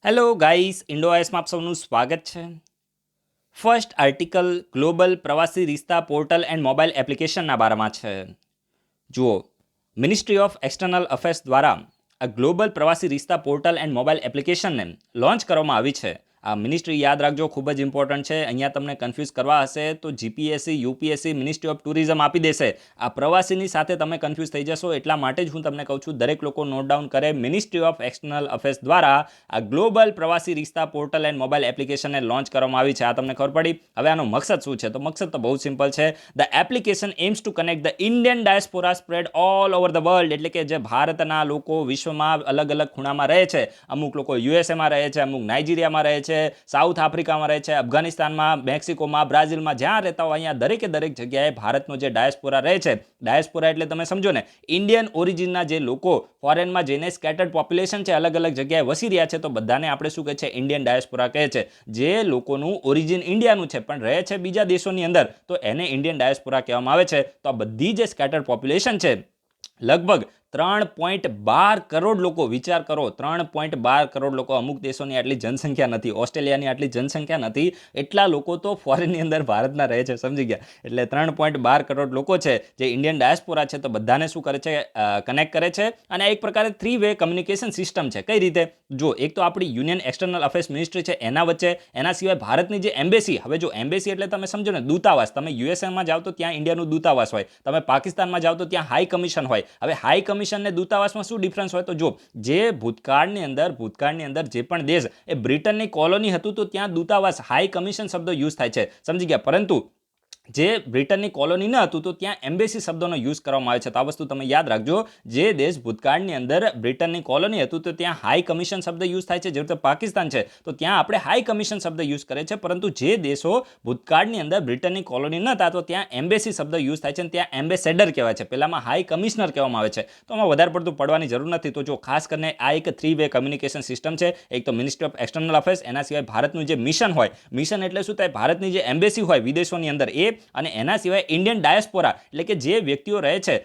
Hello guys, ઇન્ડોઆઈસમાં આપ સૌનું સ્વાગત છે. ફર્સ્ટ આર્ટિકલ ગ્લોબલ પ્રવાસી રિશ્તા પોર્ટલ એન્ડ મોબાઈલ એપ્લિકેશનના બારામાં છે. જુઓ, મિનિસ્ટ્રી ઓફ એક્સટર્નલ અફેર્સ દ્વારા આ ગ્લોબલ પ્રવાસી રિશ્તા પોર્ટલ એન્ડ મોબાઈલ એપ્લિકેશનને લોન્ચ કરવામાં આવી છે. આ મિનિસ્ટ્રી યાદ રાખજો, ખૂબ જ ઇમ્પોર્ટન્ટ છે. અહીંયા તમને કન્ફ્યુઝ કરવા હશે તો GPSC, UPSC, ministry of tourism આપી દેશે. આ પ્રવાસીની સાથે તમે કન્ફ્યુઝ થઈ જશો. એટલા માટે જ હું તમને કહું છું, દરેક લોકો નોટ ડાઉન કરે. મિનિસ્ટ્રી ઓફ એક્સટર્નલ અફેર્સ દ્વારા આ ગ્લોબલ પ્રવાસી રિશ્તા પોર્ટલ એન્ડ મોબાઈલ એપ્લિકેશનને લોન્ચ કરવામાં આવી છે. આ તમને ખબર પડી. હવે આનો મકસદ શું છે? તો મકસદ તો બહુ સિમ્પલ છે. The application aims to connect the Indian diaspora spread all over the world. એટલે કે જે ભારતના લોકો વિશ્વમાં અલગ અલગ ખૂણામાં રહે છે. અમુક લોકો યુએસએમાં રહે છે, અમુક નાઇજીરિયામાં રહે છે, સાઉથ આફ્રિકામાં રહે છે, અફઘાનિસ્તાનમાં, મેક્સિકોમાં, બ્રાઝિલમાં, જ્યાં રહેતા હોય અહીંયા દરેકે દરેક જગ્યાએ ભારતનો જે ડાયસ્પોરા રહે છે. ડાયસ્પોરા એટલે તમે સમજો ને, ઇન્ડિયન ઓરિજિનના જે લોકો ફોરેનમાં જઈને સ્કેટર્ડ પોપ્યુલેશન છે, અલગ અલગ જગ્યાએ વસી રહ્યા છે, તો બધાને આપણે શું કહે છે? ઇન્ડિયન ડાયસ્પોરા કહે છે. જે લોકોનું ઓરિજિન ઇન્ડિયાનું છે પણ રહે છે બીજા દેશોની અંદર, તો એને ઇન્ડિયન ડાયસ્પોરા કહેવામાં આવે છે. તો આ બધી જે સ્કેટર્ડ પોપ્યુલેશન છે, લગભગ 3.12 કરોડ લોકો. વિચાર કરો, 3.12 કરોડ લોકો. અમુક દેશોની આટલી જનસંખ્યા નથી, ઓસ્ટ્રેલિયાની આટલી જનસંખ્યા નથી, એટલા લોકો તો ફોરેનની અંદર ભારતના રહે છે, સમજી ગયા? એટલે 3.12 કરોડ લોકો છે જે ઇન્ડિયન ડાયસ્પોરા છે, તો બધાને શું કરે છે? કનેક્ટ કરે છે. અને એક પ્રકારે 3-વે કમ્યુનિકેશન સિસ્ટમ છે. કઈ રીતે? જો, એક તો આપણી યુનિયન એક્સટર્નલ અફેર્સ મિનિસ્ટ્રી છે એના વચ્ચે, એના સિવાય ભારતની જે એમ્બેસી. હવે જો એમ્બેસી એટલે તમે સમજો ને, દૂતાવાસ. તમે યુએસએમાં જાઓ તો ત્યાં ઇન્ડિયાનું દૂતાવાસ હોય, તમે પાકિસ્તાનમાં જાઓ તો ત્યાં હાઈ કમિશન હોય. હવે હાઈ કમિશન ને દૂતાવાસમાં શું ડિફરન્સ હોય? તો જો, જે ભૂતકાળની અંદર જે પણ દેશ એ બ્રિટનની કોલોની હતું, તો ત્યાં દૂતાવાસ, હાઈ કમિશન શબ્દો યુઝ થાય છે, સમજી ગયા? પરંતુ જે બ્રિટનની કોલોની ન હતું, તો ત્યાં એમ્બેસી શબ્દોનો યુઝ કરવામાં આવે છે. તો આ વસ્તુ તમે યાદ રાખજો. જે દેશ ભૂતકાળની અંદર બ્રિટનની કોલોની હતું, તો ત્યાં હાઈ કમિશન શબ્દ યુઝ થાય છે. જેવી રીતે પાકિસ્તાન છે, તો ત્યાં આપણે હાઈ કમિશન શબ્દ યુઝ કરે છે. પરંતુ જે દેશો ભૂતકાળની અંદર બ્રિટનની કોલોની ન હતા, તો ત્યાં એમ્બેસી શબ્દ યુઝ થાય છે, અને ત્યાં એમ્બેસેડર કહેવાય છે. પહેલામાં હાઈ કમિશનર કહેવામાં આવે છે. તો આમાં વધારે પડતું પડવાની જરૂર નથી. તો જો, ખાસ કરીને આ એક 3-વે કમ્યુનિકેશન સિસ્ટમ છે. એક તો મિનિસ્ટ્રી ઓફ એક્સટર્નલ અફેર્સ, એના સિવાય ભારતનું જે મિશન હોય. મિશન એટલે શું થાય? ભારતની જે એમ્બેસી હોય વિદેશોની અંદર, એ, અને એના સિવાય ઇન્ડિયન ડાયસ્પોરા એટલે કે જે વ્યક્તિઓ રહે છે,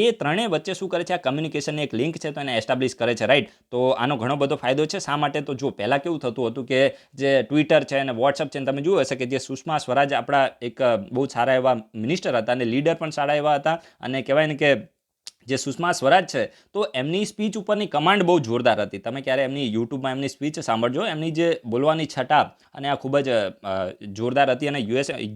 એ ત્રણેય વચ્ચે શું કરે છે? આ કમ્યુનિકેશનની એક લિંક છે, તો એને એસ્ટાબ્લિશ કરે છે, રાઈટ? તો આનો ઘણો બધો ફાયદો છે. શા માટે? તો જો, પહેલાં કેવું થતું હતું કે જે ટ્વિટર છે અને વોટ્સઅપ છે, તમે જોયું હશે કે જે સુષ્મા સ્વરાજ આપણા એક બહુ સારા એવા મિનિસ્ટર હતા, અને લીડર પણ સારા એવા હતા. અને કહેવાય ને કે જે સુષ્મા સ્વરાજ છે, તો એમની સ્પીચ ઉપરની કમાન્ડ બહુ જોરદાર હતી. તમે ક્યારે એમની યુટ્યુબમાં એમની સ્પીચ સાંભળજો. એમની જે બોલવાની છટા અને આ ખૂબ જ જોરદાર હતી. અને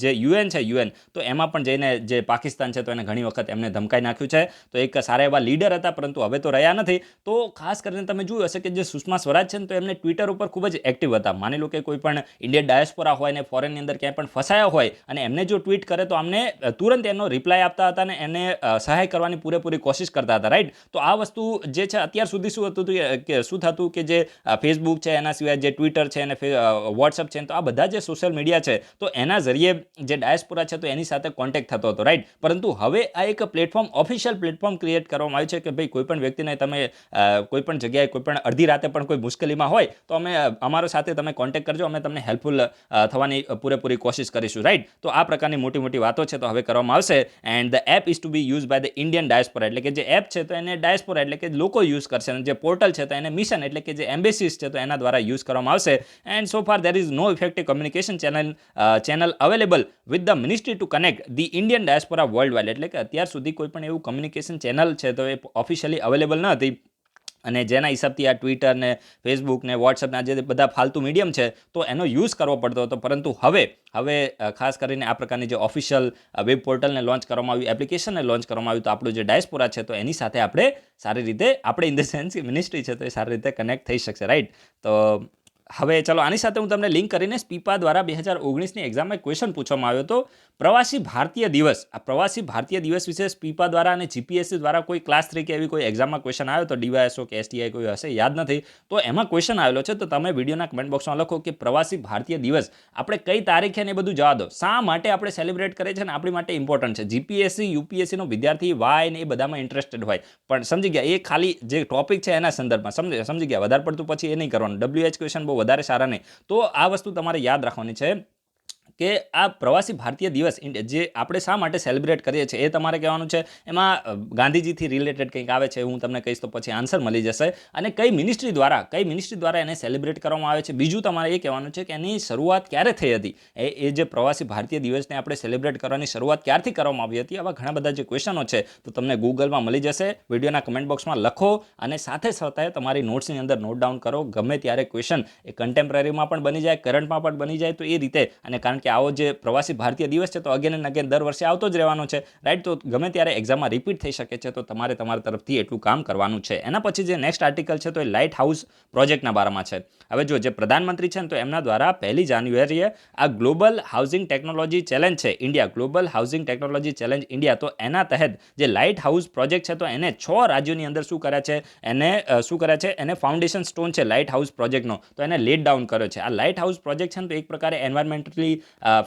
જે યુએન છે, યુએન, તો એમાં પણ જઈને જે પાકિસ્તાન છે, તો એને ઘણી વખત એમને ધમકાઈ નાખ્યું છે. તો એક સારા એવા લીડર હતા, પરંતુ હવે તો રહ્યા નથી. તો ખાસ કરીને તમે જોયું હશે કે જે સુષ્મા સ્વરાજ છે ને, તો એમને ટ્વિટર ઉપર ખૂબ જ એક્ટિવ હતા. માની લો કે કોઈ પણ ઇન્ડિયન ડાયસ્પોરા હોય ને ફોરેનની અંદર ક્યાંય પણ ફસાયા હોય, અને એમને જો ટ્વીટ કરે, તો આમને તુરંત એનો રિપ્લાય આપતા હતા, અને એને સહાય કરવાની પૂરેપૂરી કોશિશ કરતા હતા, રાઈટ? તો આ વસ્તુ જે છે, અત્યાર સુધી શું હતું કે શું થતું કે જે ફેસબુક છે, એના સિવાય જે ટ્વિટર છે અને વોટ્સઅપ છે, તો આ બધા જે સોશિયલ મીડિયા છે, તો એના જરીએ જે ડાયસ્પોરા છે, તો એની સાથે કોન્ટેક્ટ થતો હતો, રાઈટ? પરંતુ હવે આ એક પ્લેટફોર્મ, ઓફિશિયલ પ્લેટફોર્મ ક્રિએટ કરવામાં આવ્યું છે કે ભાઈ, કોઈ પણ વ્યક્તિને તમે કોઈ પણ જગ્યાએ, કોઈ પણ અડધી રાતે પણ કોઈ મુશ્કેલીમાં હોય, તો અમે અમારો સાથે તમે કોન્ટેક્ટ કરજો, અમે તમને હેલ્પફુલ થવાની પૂરેપૂરી કોશિશ કરીશું, રાઈટ? તો આ પ્રકારની મોટી મોટી વાતો છે, તો હવે કરવામાં આવશે. And the app is to be use by the Indian diaspora. એટલે કે જે એપ છે, તો એને ડાયસ્પોરા એટલે કે લોકો યુઝ કરશે, અને જે પોર્ટલ છે, તો એને મિશન એટલે કે જે એમ્બેસીસ છે, તો એના દ્વારા યુઝ કરવામાં આવશે. And so far there is no effective communication channel available with the ministry to connect the Indian diaspora worldwide. એટલે કે અત્યાર સુધી કોઈ પણ એવું કમ્યુનિકેશન ચેનલ છે, તો એ ઓફિશિયલી અવેલેબલ ન હતી. અને જેના હિસાબથી આ ટ્વિટર ને ફેસબુક ને વોટ્સઅપના જે બધા ફાલતુ મીડિયમ છે, તો એનો યુઝ કરવો પડતો હતો. પરંતુ હવે ખાસ કરીને આ પ્રકારની જે ઓફિશિયલ વેબ પોર્ટલને લોન્ચ કરવામાં આવ્યું, એપ્લિકેશનને લોન્ચ કરવામાં આવ્યું, તો આપણું જે ડાયસ્પોરા છે, તો એની સાથે આપણે સારી રીતે, આપણે ઇન ધ સેન્સ મિનિસ્ટ્રી છે, તો એ સારી રીતે કનેક્ટ થઈ શકશે, રાઈટ? તો હવે ચલો, આની સાથે હું તમને લિંક કરીને સ્પીપા દ્વારા 2019ની એક્ઝામમાં ક્વેશ્ચન પૂછવામાં આવ્યો હતો, પ્રવાસી ભારતીય દિવસ. આ પ્રવાસી ભારતીય દિવસ વિશે સ્પીપા દ્વારા અને જીપીએસસી દ્વારા કોઈ ક્લાસ 3 કે એવી કોઈ એક્ઝામમાં ક્વેશ્ચન આવ્યો તો, ડીવાયએસઓ કે એસટીઆઈ કોઈ હશે, યાદ નથી. તો એમાં ક્વેશ્ચન આવેલો છે, તો તમે વિડીયોના કમેન્ટ બોક્સમાં લખો કે પ્રવાસી ભારતીય દિવસ આપણે કઈ તારીખે, ને બધું જવા દો, શા માટે આપણે સેલિબ્રેટ કરીએ છીએ, ને આપણી માટે ઇમ્પોર્ટન્ટ છે. જીપીએસસી, યુપીએસસીનો વિદ્યાર્થી વાય ને એ બધામાં ઇન્ટરેસ્ટેડ હોય, પણ સમજી ગયા, એ ખાલી જે ટોપિક છે એના સંદર્ભમાં સમજી ગયા. વધારે પડતું પછી એ નહીં કરવાનું. WH ક્વેશ્ચન બહુ વધારે સારા નહીં. તો આ વસ્તુ તમારે યાદ રાખવાની છે કે આ પ્રવાસી ભારતીય દિવસ જે આપણે શા માટે સેલિબ્રેટ કરીએ છીએ એ તમારે કહેવાનું છે. એમાં ગાંધીજીથી રિલેટેડ કંઈક આવે છે, હું તમને કહીશ તો પછી આન્સર મળી જશે. અને કઈ મિનિસ્ટ્રી દ્વારા એને સેલિબ્રેટ કરવામાં આવે છે. બીજું તમારે એ કહેવાનું છે કે એની શરૂઆત ક્યારે થઈ હતી. એ જે પ્રવાસી ભારતીય દિવસને આપણે સેલિબ્રેટ કરવાની શરૂઆત ક્યારથી કરવામાં આવી હતી. આવા ઘણા બધા જે ક્વેશ્ચનો છે તો તમને ગૂગલમાં મળી જશે. વિડીયોના કમેન્ટ બોક્સમાં લખો અને સાથે સાથે તમારી નોટ્સની અંદર નોટ ડાઉન કરો. ગમે ત્યારે ક્વેશ્ચન એ કન્ટેમ્પરરીમાં પણ બની જાય, કરંટમાં પણ બની જાય, તો એ રીતે. અને કારણ કે આવો જે પ્રવાસી ભારતીય દિવસ છે તો અગેન એન્ડ અગેન દર વર્ષે આવતો જ રહેવાનો છે, રાઈટ. તો ગમે ત્યારે એક્ઝામમાં રિપીટ થઈ શકે છે, તો તમારે તમારા તરફથી એટલું કામ કરવાનું છે. એના પછી જે નેક્સ્ટ આર્ટિકલ છે તો એ લાઇટ હાઉસ પ્રોજેક્ટના બારામાં છે. હવે જો જે પ્રધાનમંત્રી છે ને તો એમના દ્વારા 1 જાન્યુઆરીએ આ ગ્લોબલ હાઉસિંગ ટેકનોલોજી ચેલેન્જ છે India, global housing technology challenge India, તો એના તહેત જે લાઇટ હાઉસ પ્રોજેક્ટ છે તો એને 6 રાજ્યોની અંદર શું કર્યા છે, એને ફાઉન્ડેશન સ્ટોન છે લાઇટ હાઉસ પ્રોજેક્ટનો, તો એને લેટ ડાઉન કર્યો છે. આ લાઇટ હાઉસ પ્રોજેક્ટ છે ને તો એક પ્રકારે એન્વાયરમેન્ટલી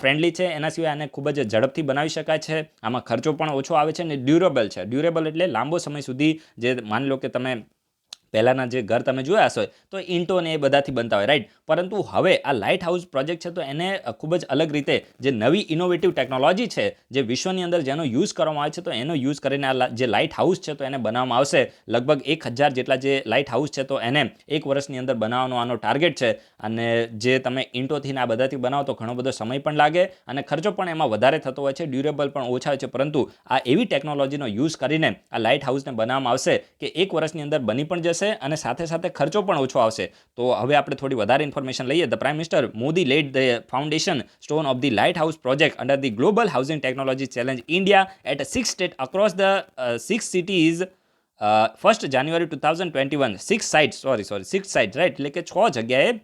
ફ્રેન્ડલી છે. એના સિવાય આને ખૂબ જ ઝડપથી બનાવી શકાય છે. આમાં ખર્ચો પણ ઓછો આવે છે અને ડ્યુરેબલ છે. ડ્યુરેબલ એટલે લાંબો સમય સુધી, જે માની લો કે તમે પહેલાના જે ઘર તમે જોયા હશો તો ઈંટો ને એ બધાથી બનતા હોય, રાઈટ. પરંતુ હવે આ લાઇટ હાઉસ પ્રોજેક્ટ છે તો એને ખૂબ જ અલગ રીતે જે નવી ઇનોવેટિવ ટેકનોલોજી છે, જે વિશ્વની અંદર જેનો યુઝ કરવામાં આવે છે, તો એનો યુઝ કરીને આ જે લાઇટ હાઉસ છે તો એને બનાવવામાં આવશે. લગભગ 1000 જેટલા જે લાઇટ હાઉસ છે તો એને 1 વર્ષની અંદર બનાવવાનો આનો ટાર્ગેટ છે. અને જે તમે ઈંટોથી ને આ બધાથી બનાવો તો ઘણો બધો સમય પણ લાગે અને ખર્ચો પણ એમાં વધારે થતો હોય છે, ડ્યુરેબલ પણ ઓછા હોય છે. પરંતુ આ એવી ટેકનોલોજીનો યુઝ કરીને આ લાઇટ હાઉસને બનાવવામાં આવશે કે 1 વર્ષની અંદર બની પણ જશે અને સાથે સાથે ખર્ચો પણ ઓછો આવશે. તો હવે આપણે થોડી વધારે ઇન્ફોર્મેશન લઈએ. The prime minister Modi laid the foundation stone of the lighthouse project under the global housing technology challenge India at 6 states across the 6 cities 1st January 2021. 6 sites, sorry 6 sites, right. એટલે કે 6 જગ્યાએ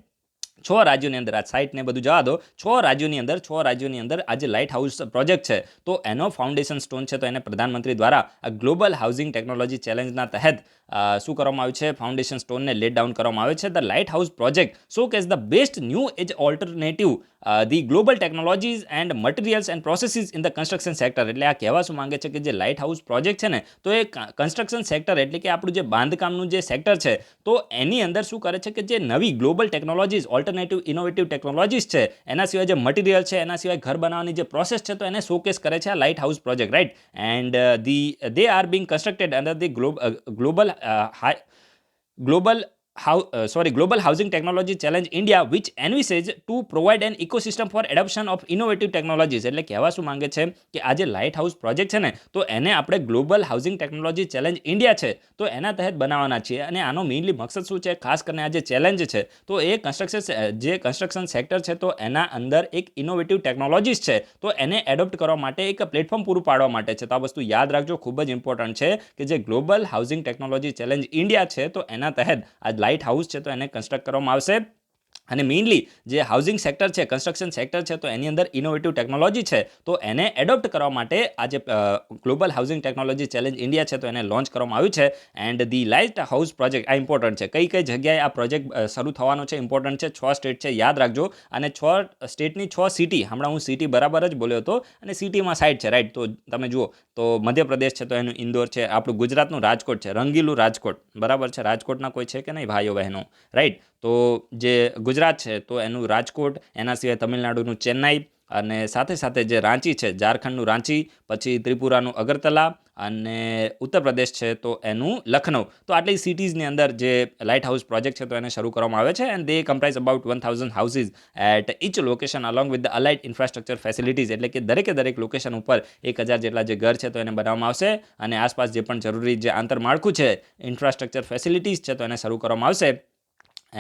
6 રાજ્યોની અંદર આ સાઇટને બધું જવા દો. 6 રાજ્યોની અંદર આ જે લાઇટ હાઉસ પ્રોજેક્ટ છે તો એનો ફાઉન્ડેશન સ્ટોન છે તો એને પ્રધાનમંત્રી દ્વારા આ ગ્લોબલ હાઉસિંગ ટેકનોલોજી ચેલેન્જના તહેત શું કરવામાં આવ્યું છે, ફાઉન્ડેશન સ્ટોનને લેટ ડાઉન કરવામાં આવે છે. The lighthouse project showcases the best new age alternative the global technologies and materials and processes in the construction sector. એટલે આ કહેવા શું માંગે છે કે જે લાઇટ હાઉસ પ્રોજેક્ટ છે ને તો એ કન્સ્ટ્રક્શન સેક્ટર એટલે કે આપણું જે બાંધકામનું જે સેક્ટર છે તો એની અંદર શું કરે છે કે જે નવી ગ્લોબલ ટેકનોલોજીઝ, ઓલ્ટરનેટિવ ઇનોવેટિવ ટેકનોલોજીસ છે, એના સિવાય જે મટીરિયલ છે, એના સિવાય ઘર બનાવવાની જે પ્રોસેસ છે તો એને શોકેસ કરે છે આ light house project, right. And they are being constructed under the Global Housing Technology Challenge India, which envisages to provide an ecosystem for adoption of innovative technologies. એટલે કહેવા શું માંગે છે કે આ જે લાઇટ હાઉસ પ્રોજેક્ટ છે ને તો એને આપણે global housing technology challenge India છે તો એના તહેત બનાવવાના છીએ. અને આનો મેઇનલી મકસદ શું છે, ખાસ કરીને આ જે ચેલેન્જ છે તો એ કન્સ્ટ્રક્શન સેક્ટર છે તો એના અંદર એક ઇનોવેટિવ ટેકનોલોજીસ છે તો એને એડોપ્ટ કરવા માટે એક પ્લેટફોર્મ પૂરું પાડવા માટે છે. તો આ વસ્તુ યાદ રાખજો, ખૂબ જ ઇમ્પોર્ટન્ટ છે કે જે global housing technology challenge India છે તો એના તહેત આ લાઇટ હાઉસ છે તો એને કન્સ્ટ્રક્ટ કરવામાં આવશે. અને મેઇનલી જે હાઉસિંગ સેક્ટર છે, કન્સ્ટ્રક્શન સેક્ટર છે તો એની અંદર ઇનોવેટિવ ટેકનોલોજી છે તો એને એડોપ્ટ કરવા માટે આ જે global housing technology challenge India છે તો એને લોન્ચ કરવામાં આવ્યું છે. And the light house project આ ઇમ્પોર્ટન્ટ છે. કઈ જગ્યાએ આ પ્રોજેક્ટ શરૂ થવાનો છે ઇમ્પોર્ટન્ટ છે. 6 સ્ટેટ છે, યાદ રાખજો. અને 6 સ્ટેટની 6 સિટી, હમણાં હું સિટી બરાબર જ બોલ્યો હતો અને સિટીમાં સાઇટ છે, રાઈટ. તો તમે જુઓ તો મધ્યપ્રદેશ છે તો એનું ઇન્દોર છે, આપણું ગુજરાતનું રાજકોટ છે, રંગીલું રાજકોટ, બરાબર છે. રાજકોટના કોઈ છે કે નહીં ભાઈઓ બહેનો, રાઈટ. તો જે ગુજરાત છે તો એનું રાજકોટ, એના સિવાય તમિલનાડુનું ચેન્નાઈ અને સાથે સાથે જે રાંચી છે, ઝારખંડનું રાંચી, પછી ત્રિપુરાનું અગરતલા અને ઉત્તર પ્રદેશ છે તો એનું લખનઉ. તો આટલી સિટીઝની અંદર જે લાઇટ હાઉસ પ્રોજેક્ટ છે તો એને શરૂ કરવામાં આવે છે. And they comprise about 1000 houses at each location along with the allied infrastructure facilities. એટલે કે દરેક લોકેશન ઉપર 1000 જેટલા જે ઘર છે તો એને બનાવવામાં આવશે અને આસપાસ જે પણ જરૂરી જે આંતરમાળખું છે, ઇન્ફ્રાસ્ટ્રક્ચર ફેસિલિટીઝ છે તો એને શરૂ કરવામાં આવશે.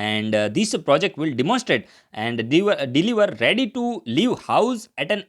And this project will demonstrate and deliver ready to live house at an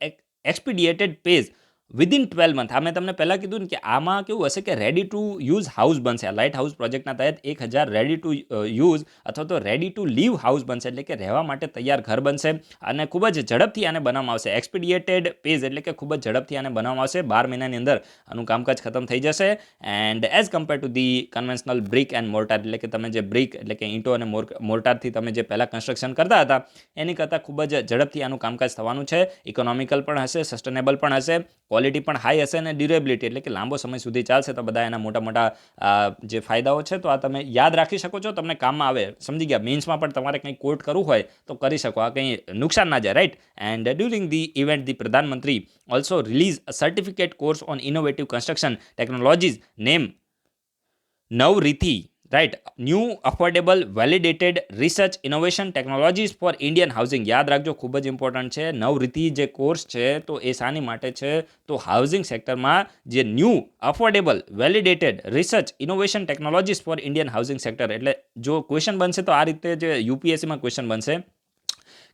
expedited pace within 12 month. આ મેં તમને પહેલાં કીધું ને કે આમાં કેવું હશે કે રેડી ટુ યુઝ હાઉસ બનશે. આ લાઇટ હાઉસ પ્રોજેક્ટના તહેત 1000 રેડી ટુ યુઝ અથવા તો રેડી ટુ લીવ હાઉસ બનશે, એટલે કે રહેવા માટે તૈયાર ઘર બનશે અને ખૂબ જ ઝડપથી આને બનાવવામાં આવશે. એક્સપીડિએટેડ પેઝ એટલે કે ખૂબ જ ઝડપથી આને બનાવવામાં આવશે. 12 મહિનાની અંદર આનું કામકાજ ખતમ થઈ જશે. And as compare to the conventional brick and mortar, એટલે કે તમે જે બ્રિક એટલે કે ઈંટો અને મોર્ટારથી તમે જે પહેલાં કન્સ્ટ્રક્શન કરતા હતા એની કરતાં ખૂબ જ ઝડપથી આનું કામકાજ થવાનું છે. ઇકોનોમિકલ પણ હશે, સસ્ટેનેબલ પણ હશે, ક્વોલિટી પણ હાઈ હશે અને ડ્યુરેબિલિટી એટલે કે લાંબો સમય સુધી ચાલશે. તો બધા એના મોટા મોટા જે ફાયદાઓ છે તો આ તમે યાદ રાખી શકો છો, તમને કામમાં આવે. સમજી ગયા? મેન્સમાં પણ તમારે કંઈ કોટ કરવું હોય તો કરી શકો, આ કંઈ નુકસાન ના જાય, right. And during the event the પ્રધાનમંત્રી also release a certificate course on innovative construction technologies name Navritih, right, new affordable validated research innovation technologies for Indian housing. યાદ રાખજો, ખૂબ જ ઇમ્પોર્ટન્ટ છે. નવરીતિ જે કોર્સ છે તો એ શાની માટે છે? તો હાઉસિંગ સેક્ટરમાં જે new affordable validated research innovation technologies for Indian housing sector. એટલે જો ક્વેશ્ચન બનશે તો આ રીતે જે યુપીએસસીમાં ક્વેશ્ચન બનશે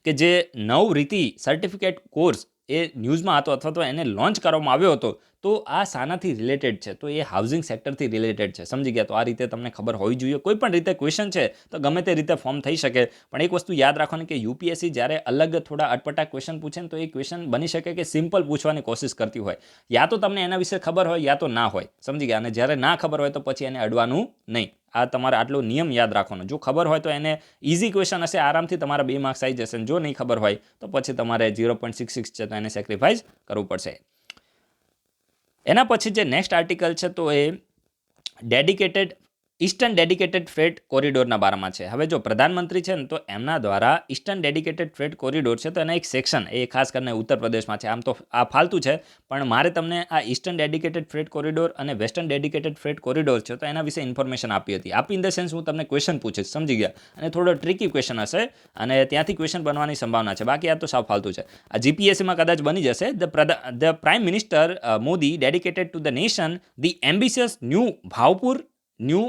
કે જે નવરીતિ સર્ટિફિકેટ કોર્સ એ ન્યૂઝમાં હતો અથવા તો એને લોન્ચ કરવામાં આવ્યો હતો, તો આ શાનાથી રિલેટેડ છે? તો એ હાઉસિંગ સેક્ટરથી રિલેટેડ છે. સમજી ગયા? તો આ રીતે તમને ખબર હોવી જોઈએ. કોઈ પણ રીતે ક્વેશ્ચન છે તો ગમે તે રીતે ફોર્મ થઈ શકે, પણ એક વસ્તુ યાદ રાખવાની કે યુપીએસસી જ્યારે અલગ થોડા અટપટા ક્વેશ્ચન પૂછે ને તો એ ક્વેશ્ચન બની શકે કે સિમ્પલ પૂછવાની કોશિશ કરતી હોય. યા તો તમને એના વિશે ખબર હોય યા તો ના હોય. સમજી ગયા? અને જ્યારે ના ખબર હોય તો પછી એને અડવાનું નહીં. આ તમારે આટલો નિયમ યાદ રાખવાનો. જો ખબર હોય તો એને ઇઝી ક્વેશ્ચન હશે, આરામથી તમારા 2 માર્ક્સ આવી જશે. જો નહીં ખબર હોય તો પછી તમારે 0.66 છે તો એને સેક્રિફાઈસ કરવું પડશે. એના પછી જે નેક્સ્ટ આર્ટિકલ છે તો એ ડેડિકેટેડ ઈસ્ટર્ન ડેડિકેટેડ ફ્રેટ કોરિડોરના બારામાં છે. હવે જો પ્રધાનમંત્રી છે ને તો એમના દ્વારા ઈસ્ટર્ન ડેડિકેટેડ ફ્રેટ કોરિડોર છે તો એના એક સેક્શન એ ખાસ કરીને ઉત્તર પ્રદેશમાં છે. આમ તો આ ફાલતું છે, પણ મારે તમને આ ઈસ્ટર્ન ડેડિકેટેડ ફ્રેટ કોરિડોર અને વેસ્ટર્ન ડેડિકેટેડ ફ્રેટ કોરિડોર છે તો એના વિશે ઇન્ફોર્મેશન આપી હતી. આપી ઇન ધ સેન્સ હું તમને ક્વેશ્ચન પૂછીશ. સમજી ગયા? અને થોડો ટ્રિકી ક્વેશ્ચન હશે અને ત્યાંથી ક્વેશ્ચન બનવાની સંભાવના છે. બાકી આ તો સાવ ફાલતું છે. આ જીપીએસસીમાં કદાચ બની જશે. The prime minister Modi dedicated to the nation the ambitious new Bhaupur new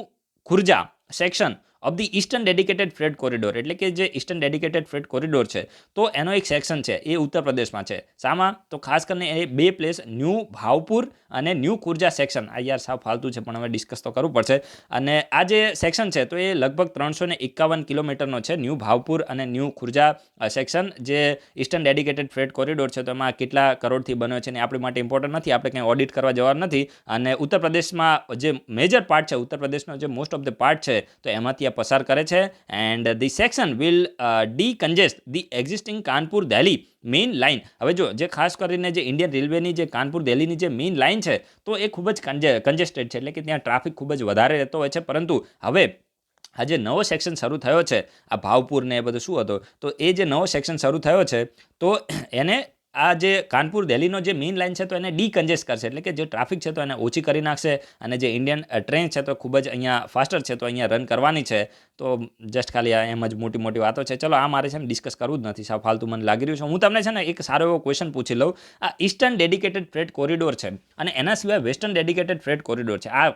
Khurja section of the eastern dedicated freight corridor. એટલે કે જે ઈસ્ટર્ન ડેડિકેટેડ ફ્રેટ કોરિડોર છે તો એનો એક સેક્શન છે એ ઉત્તર પ્રદેશમાં છે. શામાં? તો ખાસ કરીને એ 2 પ્લેસ ન્યૂ ભાવપુર અને ન્યૂ ખુર્જા સેક્શન. આ યાર સાવ ફાલતું છે પણ હવે ડિસ્કસ તો કરવું પડશે. અને આ જે સેક્શન છે તો એ લગભગ 351 કિલોમીટરનો છે. ન્યૂ ભાવપુર અને ન્યૂ ખુર્જા સેક્શન જે ઈસ્ટર્ન ડેડિકેટેડ ફ્રેટ કોરિડોર છે તો એમાં કેટલા કરોડથી બન્યો છે ને આપણી માટે ઇમ્પોર્ટન્ટ નથી. આપણે કંઈ ઓડિટ કરવા જવાનું નથી. અને ઉત્તર પ્રદેશમાં જે મેજર પાર્ટ છે, ઉત્તર પ્રદેશનો જે મોસ્ટ ઓફ ધ પાર્ટ છે તો એમાંથી પસાર કરે છે. And the section will decongest the existing Kanpur Delhi main line. હવે જો જે ખાસ કરીને જે ઇન્ડિયન રેલવેની જે કાનપુર દિલ્હીની જે મેઇન લાઇન છે તો એ ખૂબ જ કન્જેસ્ટેડ છે, એટલે કે ત્યાં ટ્રાફિક ખૂબ જ વધારે રહેતો હોય છે. પરંતુ હવે આ જે નવો સેક્શન શરૂ થયો છે, આ ભાવપુર ને એ બધું શું હતો, તો એ જે નવો સેક્શન શરૂ થયો છે તો એને આ જે કાનપુર દિલ્હીનો જે મેઇન લાઇન છે તો એને ડીકન્જેસ્ટ કરશે, એટલે કે જે ટ્રાફિક છે તો એને ઓછી કરી નાખશે. અને જે ઇન્ડિયન ટ્રેન છે તો ખૂબ જ અહીંયા ફાસ્ટર છે તો અહીંયા રન કરવાની છે. તો જસ્ટ ખાલી આ એમ જ મોટી મોટી વાતો છે. ચલો, આ મારે છે ને ડિસ્કસ કરવું જ નથી, સાવ ફાલતુ મને લાગી રહ્યું છે. હું તમને છે ને એક સારો એવો ક્વેશ્ચન પૂછી લઉં. આ ઈસ્ટર્ન ડેડિકેટેડ ફ્રેટ કોરિડોર છે અને એના સિવાય વેસ્ટર્ન ડેડિકેટેડ ફ્રેટ કોરિડોર છે. આ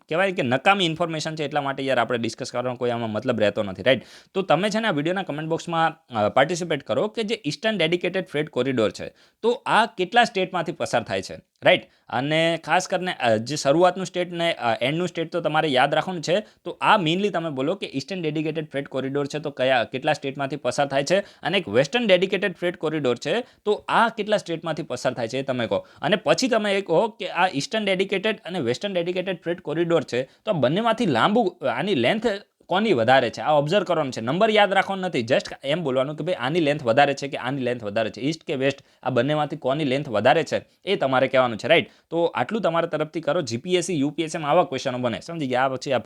કહેવાય કે નકામી ઇન્ફોર્મેશન છે, એટલા માટે યાર આપણે ડિસ્કસ કરવાનો કોઈ આમાં મતલબ રહેતો નથી, રાઈટ. તો તમે છે ને આ વિડીયોના કમેન્ટ બોક્સમાં પાર્ટિસિપેટ કરો કે જે ઈસ્ટર્ન ડેડિકેટેડ ફ્રેટ કોરિડોર છે તો આ કેટલા સ્ટેટમાંથી પસાર થાય છે, રાઈટ. અને ખાસ કરીને જે શરૂઆતનું સ્ટેટ ને એન્ડનું સ્ટેટ તો તમારે યાદ રાખવાનું છે. તો આ મેઇનલી તમે બોલો કે ઈસ્ટર્ન ડેડિકેટેડ ફ્રેટ કોરિડોર છે તો કેટલા સ્ટેટમાંથી પસાર થાય છે, અને એક વેસ્ટર્ન ડેડિકેટેડ ફ્રેટ કોરિડોર છે તો આ કેટલા સ્ટેટમાંથી પસાર થાય છે એ તમે કહો. અને પછી તમે એ કહો કે આ ઈસ્ટર્ન ડેડિકેટેડ અને વેસ્ટર્ન ડેડિકેટેડ ફ્રેટ કોરિડોર છે તો આ બંનેમાંથી લાંબુ આની લેન્થ કોની વધારે છે આ ઓબ્ઝર્વ કરવાનું છે. નંબર યાદ રાખવાનું નથી, જસ્ટ એમ બોલવાનું કે ભાઈ આની લેન્થ વધારે છે કે આની લેન્થ વધારે છે, ઈસ્ટ કે વેસ્ટ, આ બંનેમાંથી કોની લેન્થ વધારે છે એ તમારે કહેવાનું છે, રાઈટ. તો આટલું તમારા તરફથી કરો. જીપીએસસી યુપીએસસીમાં આવા ક્વેશ્ચનો બને, સમજી ગયા. આ પછી આ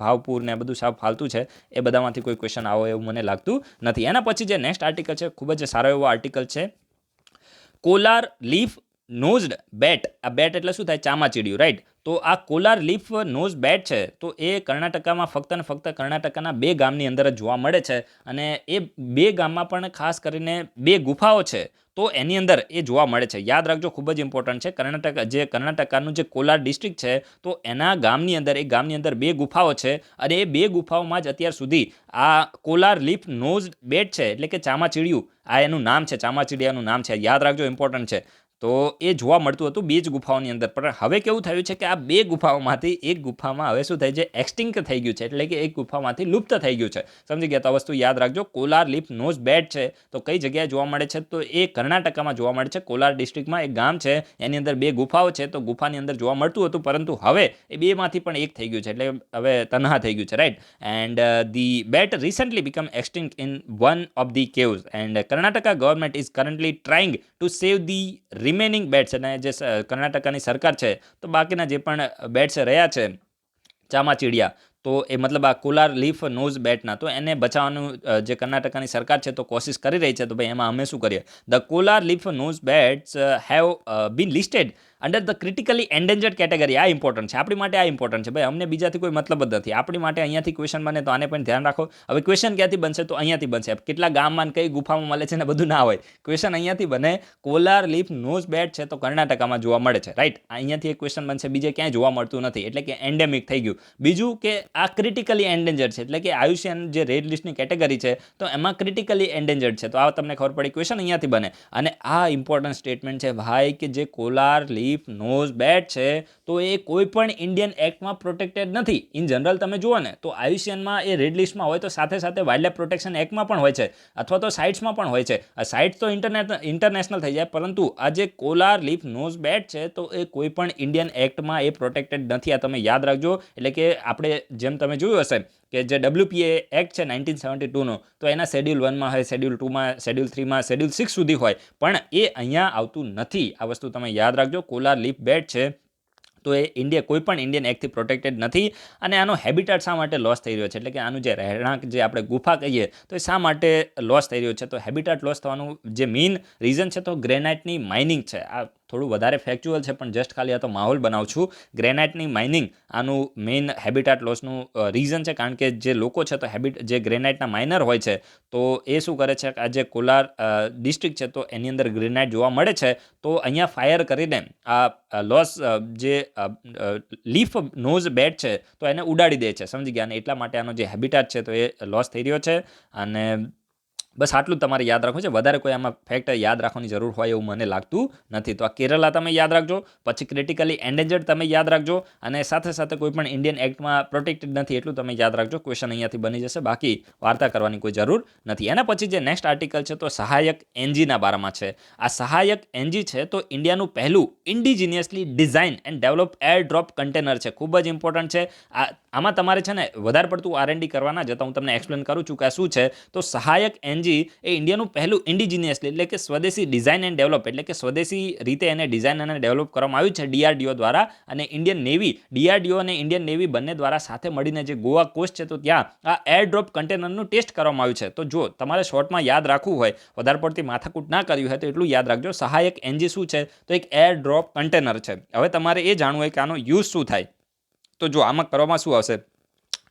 ભાવપુર ને બધું સાવ ફાલતું છે, એ બધામાંથી કોઈ ક્વેશ્ચન આવો એવું મને લાગતું નથી. એના પછી જે નેક્સ્ટ આર્ટિકલ છે ખૂબ જ સારો એવો આર્ટિકલ છે, કોલાર લીફ નોઝડ બેટ. આ બેટ એટલે શું થાય? ચામાચીડિયું, રાઈટ. તો આ કોલાર લીફ નોઝ બેટ છે તો એ કર્ણાટકામાં ફક્ત ને ફક્ત કર્ણાટકાના 2 ગામની અંદર જ જોવા મળે છે. અને એ 2 ગામમાં પણ ખાસ કરીને 2 ગુફાઓ છે તો એની અંદર એ જોવા મળે છે. યાદ રાખજો, ખૂબ જ ઇમ્પોર્ટન્ટ છે. કર્ણાટકાનું જે કોલાર ડિસ્ટ્રિક્ટ છે તો એના ગામની અંદર 2 ગુફાઓ છે અને એ 2 ગુફાઓમાં જ અત્યાર સુધી આ કોલાર લીફ નોઝ બેટ છે, એટલે કે ચામાચીડિયું, આ એનું નામ છે, ચામાચીડિયાનું નામ છે. યાદ રાખજો, ઇમ્પોર્ટન્ટ છે. તો એ જોવા મળતું હતું 2 જ ગુફાઓની અંદર. પણ હવે કેવું થયું છે કે આ 2 ગુફાઓમાંથી એક ગુફામાં હવે શું થાય છે? એક્સટિંક્ટ થઈ ગયું છે, એટલે કે એક ગુફામાંથી લુપ્ત થઈ ગયું છે. સમજી ગયા? તો આ વસ્તુ યાદ રાખજો. કોલાર લીફ નોઝ બેટ છે તો કઈ જગ્યાએ જોવા મળે છે? તો એ કર્ણાટકામાં જોવા મળે છે. કોલાર ડિસ્ટ્રિક્ટમાં એક ગામ છે, એની અંદર 2 ગુફાઓ છે તો ગુફાની અંદર જોવા મળતું હતું, પરંતુ હવે એ 2માંથી પણ એક થઈ ગયું છે, એટલે હવે તનહા થઈ ગયું છે, right. And the bat recently become extinct in one of the caves and Karnataka government is currently trying to save the remaining bats, અને જે કર્ણાટકાની સરકાર છે તો બાકીના જે પણ બેટ્સ રહ્યા છે ચામાચીડિયા, તો એ મતલબ આ કોલાર લીફ નોઝ બેટના, તો એને બચાવવાનું જે કર્ણાટકાની સરકાર છે તો કોશિશ કરી રહી છે. તો ભાઈ એમાં અમે શું કરીએ? The collared leaf nosed bats have been listed under the critically endangered category. આ ઇમ્પોર્ટન્ટ છે આપણી માટે, આ ઇમ્પોર્ટન્ટ છે ભાઈ, અમને બીજાથી કોઈ મતલબ જ નથી. આપણી માટે અહીંયાથી ક્વેશ્ચન બને તો આને પણ ધ્યાન રાખો. હવે ક્વેશ્ચન ક્યાંથી બનશે? તો અહીંયાથી બનશે. કેટલા ગામમાં કઈ ગુફામાં મળે છે ને બધું ના હોય, ક્વેશ્ચન અહીંયાથી બને. કોલાર લીફ નોઝ બેટ છે તો કર્ણાટકામાં જોવા મળે છે, રાઈટ? અહીંયાથી એક ક્વેશ્ચન બનશે, બીજે ક્યાંય જોવા મળતું નથી, એટલે કે એન્ડેમિક થઈ ગયું. બીજું કે આ ક્રિટિકલી એન્ડેન્જર્ડ છે, એટલે કે આયુષ્યન જે રેડ લિસ્ટની કેટેગરી છે તો એમાં ક્રિટિકલી એન્ડેન્જર્ડ છે. તો આ તમને ખબર પડી, ક્વેશ્ચન અહીંયાથી બને. અને આ ઇમ્પોર્ટન્ટ સ્ટેટમેન્ટ છે ભાઈ, કે જે કોલાર લીફ નોઝ બેટ છે તો એ કોઈ પણ ઇન્ડિયન એક્ટમાં પ્રોટેક્ટેડ નથી. ઇન જનરલ તમે જુઓ ને તો આયુષ્યનમાં એ રેડ લિસ્ટમાં હોય તો સાથે સાથે વાઇલ્ડ લાઇફ પ્રોટેક્શન એક્ટમાં પણ હોય છે, અથવા તો સાઇટ્સમાં પણ હોય છે. આ સાઇટ્સ તો ઇન્ટરનેશનલ થઈ જાય, પરંતુ આ જે કોલાર લીફ નોઝ બેટ છે તો એ કોઈ પણ ઇન્ડિયન એક્ટમાં એ પ્રોટેક્ટેડ નથી. આ તમે યાદ રાખજો. એટલે કે આપણે જેમ તમે જોયું હશે કે જે WPA એક્ટ છે 1972નો, તો એના શેડ્યુલ 1માં હોય, શેડ્યુલ 2માં, શેડ્યુલ 3માં, શેડ્યુલ 6 સુધી હોય, પણ એ અહીંયા આવતું નથી. આ વસ્તુ તમે યાદ રાખજો. કોલાર લીફ બેટ છે તો એ કોઈ પણ ઇન્ડિયન એક્ટથી પ્રોટેક્ટેડ નથી. અને આનો હેબિટાટ શા માટે લોસ થઈ રહ્યો છે, એટલે કે આનું જે રહેણાંક જે આપણે ગુફા કહીએ તો એ શા માટે લોસ થઈ રહ્યો છે? તો હેબિટાટ લોસ થવાનું જે મેઇન રીઝન છે તો ગ્રેનાઇટની માઇનિંગ છે. આ થોડું વધારે ફેક્ચ્યુઅલ છે, પણ જસ્ટ ખાલી આ તો માહોલ બનાવું છું. ગ્રેનાઇટની માઇનિંગ આનું મેઇન હેબિટાટ લોસનું રીઝન છે, કારણ કે જે લોકો છે તો જે ગ્રેનાઇટના માઇનર હોય છે તો એ શું કરે છે, આ જે કોલાર ડિસ્ટ્રિક્ટ છે તો એની અંદર ગ્રેનાઇટ જોવા મળે છે, તો અહીંયા ફાયર કરીને આ લોસ જે લીફ નોઝ બેટ છે તો એને ઉડાડી દે છે, સમજી ગયા? અને એટલા માટે આનો જે હેબિટાટ છે તો એ લોસ થઈ રહ્યો છે. અને બસ આટલું તમારે યાદ રાખવું છે. વધારે કોઈ આમાં ફેક્ટ યાદ રાખવાની જરૂર હોય એવું મને લાગતું નથી. તો આ કેરલા તમે યાદ રાખજો, પછી ક્રિટિકલી એન્ડેન્જર્ડ તમે યાદ રાખજો, અને સાથે સાથે કોઈ પણ ઇન્ડિયન એક્ટમાં પ્રોટેક્ટેડ નથી એટલું તમે યાદ રાખજો. ક્વેશ્ચન અહીંયાથી બની જશે, બાકી વાર્તા કરવાની કોઈ જરૂર નથી. એના પછી જે નેક્સ્ટ આર્ટિકલ છે તો સહાયક એનજીના બારામાં છે. આ સહાયક એનજી છે તો ઇન્ડિયાનું પહેલું indigenously design and develop air drop container છે. ખૂબ જ ઇમ્પોર્ટન્ટ છે. આમાં તમારે છે ને વધારે પડતું R&D કરવાના જતા હું તમને એક્સપ્લેન કરું છું કે આ શું છે. તો સહાયક એનજી એ ઇન્ડિયાનું પહેલું ઇન્ડિજિનિયસલી, એટલે કે સ્વદેશી ડિઝાઇન એન્ડ ડેવલપ, એટલે કે સ્વદેશી રીતે એને ડિઝાઇન અને ડેવલપ કરવામાં આવ્યું છે DRDO દ્વારા. અને ઇન્ડિયન નેવી, DRDO અને ઇન્ડિયન નેવી બંને દ્વારા સાથે મળીને જે ગોવા કોસ્ટ છે તો ત્યાં આ એર ડ્રોપ કન્ટેનરનું ટેસ્ટ કરવામાં આવ્યું છે. તો જો તમારે શોર્ટમાં યાદ રાખવું હોય, વધારે પડતી માથાકૂટ ના કર્યું હોય તો એટલું યાદ રાખજો. સહાયક એનજી શું છે? તો એક એર ડ્રોપ કન્ટેનર છે. હવે તમારે એ જાણવું હોય કે આનો યુઝ શું થાય. તો જો આમાં કરવામાં શું આવશે,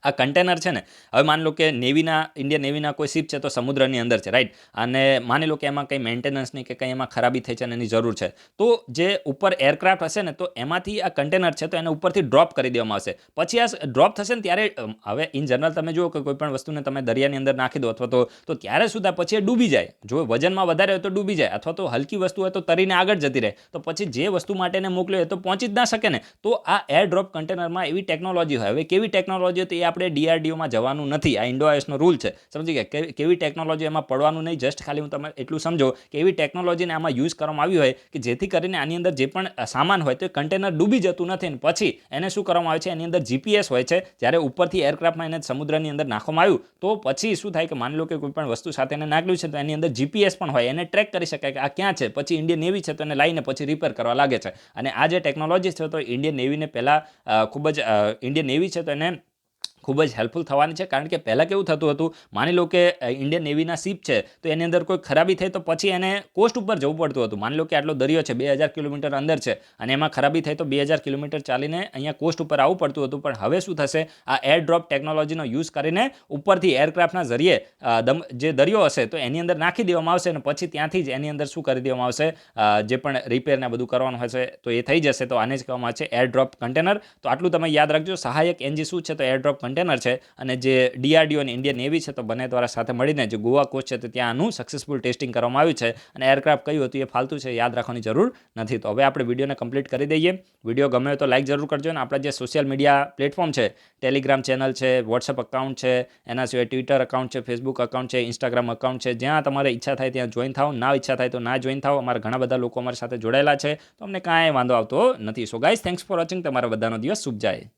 આ કન્ટેનર છે ને, હવે માની લો કે ઇન્ડિયન નેવીના કોઈ શિપ છે તો સમુદ્રની અંદર છે, રાઈટ? અને માની લો કે એમાં કંઈ મેન્ટેનન્સની કે કંઈ એમાં ખરાબી થઈ છે અને એની જરૂર છે, તો જે ઉપર એરક્રાફ્ટ હશે ને તો એમાંથી આ કન્ટેનર છે તો એને ઉપરથી ડ્રોપ કરી દેવામાં આવશે. પછી આ ડ્રોપ થશે ને ત્યારે હવે ઇન જનરલ તમે જુઓ કે કોઈ પણ વસ્તુને તમે દરિયાની અંદર નાખી દો અથવા તો ત્યારે સુધા પછી એ ડૂબી જાય. જો વજનમાં વધારે હોય તો ડૂબી જાય, અથવા તો હલકી વસ્તુ હોય તો તરીને આગળ જતી રહે, તો પછી જે વસ્તુ માટે એને મોકલ્યો તો પહોંચી જ ના શકે ને. તો આ એર ડ્રોપ કન્ટેનરમાં એવી ટેકનોલોજી હોય. હવે કેવી ટેકનોલોજી હતી આપણે DRDOમાં જવાનું નથી, આ ઇન્ડો-આઈએસનો રૂલ છે, સમજી ગયા? કેવી ટેકનોલોજી એમાં પડવાનું નહીં, જસ્ટ ખાલી હું તમે એટલું સમજો કે એવી ટેકનોલોજીને આમાં યુઝ કરવામાં આવી હોય કે જેથી કરીને આની અંદર જે પણ સામાન હોય તો એ કન્ટેનર ડૂબી જતું નથી. અને પછી એને શું કરવામાં આવે છે, એની અંદર GPS હોય છે. જ્યારે ઉપરથી એરક્રાફ્ટમાં એને સમુદ્રની અંદર નાખવામાં આવ્યું તો પછી શું થાય કે માની લો કે કોઈ પણ વસ્તુ સાથે એને નાખ્યું છે તો એની અંદર GPS પણ હોય, એને ટ્રેક કરી શકાય કે આ ક્યાં છે. પછી ઇન્ડિયન નેવી છે તો એને લાવીને પછી રિપેર કરવા લાગે છે. અને આ જે ટેકનોલોજી છે તો ઇન્ડિયન નેવીને પહેલાં ખૂબ જ ઇન્ડિયન નેવી છે તો એને ખૂબ જ હેલ્પફુલ થવાની છે. કારણ કે પહેલાં કેવું થતું હતું, માની લો કે ઇન્ડિયન નેવીના શિપ છે તો એની અંદર કોઈ ખરાબી થઈ તો પછી એને કોસ્ટ ઉપર જવું પડતું હતું. માની લો કે આટલો દરિયો છે, 2000 કિલોમીટર અંદર છે, અને એમાં ખરાબી થઈ તો 2000 કિલોમીટર ચાલીને અહીંયા કોસ્ટ ઉપર આવવું પડતું હતું. પણ હવે શું થશે, આ એર ડ્રોપ ટેકનોલોજીનો યુઝ કરીને ઉપરથી એરક્રાફ્ટના જરીએ જે દરિયો હશે તો એની અંદર નાખી દેવામાં આવશે, અને પછી ત્યાંથી જ એની અંદર શું કરી દેવામાં આવશે, જે પણ રિપેરને બધું કરવાનું હશે તો એ થઈ જશે. તો આને જ કહેવામાં આવે છે એર ડ્રોપ કન્ટેનર. તો આટલું તમે યાદ રાખજો. સહાયક એનજી શું છે, તો એર ડ્રોપ કન્ટેનર છે. અને જે DRDO અને ઇન્ડિયન નેવી છે તો બંને દ્વારા સાથે મળીને જે ગોવા કોસ્ટ છે તો ત્યાં આનું સક્સેસફુલ ટેસ્ટિંગ કરવામાં આવ્યું છે. અને એરક્રાફ્ટ કયું હતું એ ફાલતુ છે, યાદ રાખવાની જરૂર નથી. તો હવે આપણે વિડીયોને કમ્પ્લીટ કરી દઈએ. વિડીયો ગમે હોય તો લાઇક જરૂર કરજો. અને આપણા જે સોશિયલ મીડિયા પ્લેટફોર્મ છે, ટેલિગ્રામ ચેનલ છે, વોટ્સઅપ અકાઉન્ટ છે, એના સિવાય ટ્વિટર અકાઉન્ટ છે, ફેસબુક અકાઉન્ટ છે, ઇન્સ્ટાગ્રામ અકાઉન્ટ છે, જ્યાં તમારે ઈચ્છા થાય ત્યાં જોઈન થાવ, ના ઈચ્છા થાય તો ના જોઈન થાવ. અમારા ઘણા બધા લોકો અમારી સાથે જોડાયેલા છે તો અમને કાંઈ વાંધો આવતો નથી. So guys, thanks for watching. તમારા બધાનો દિવસ શુભ જાય.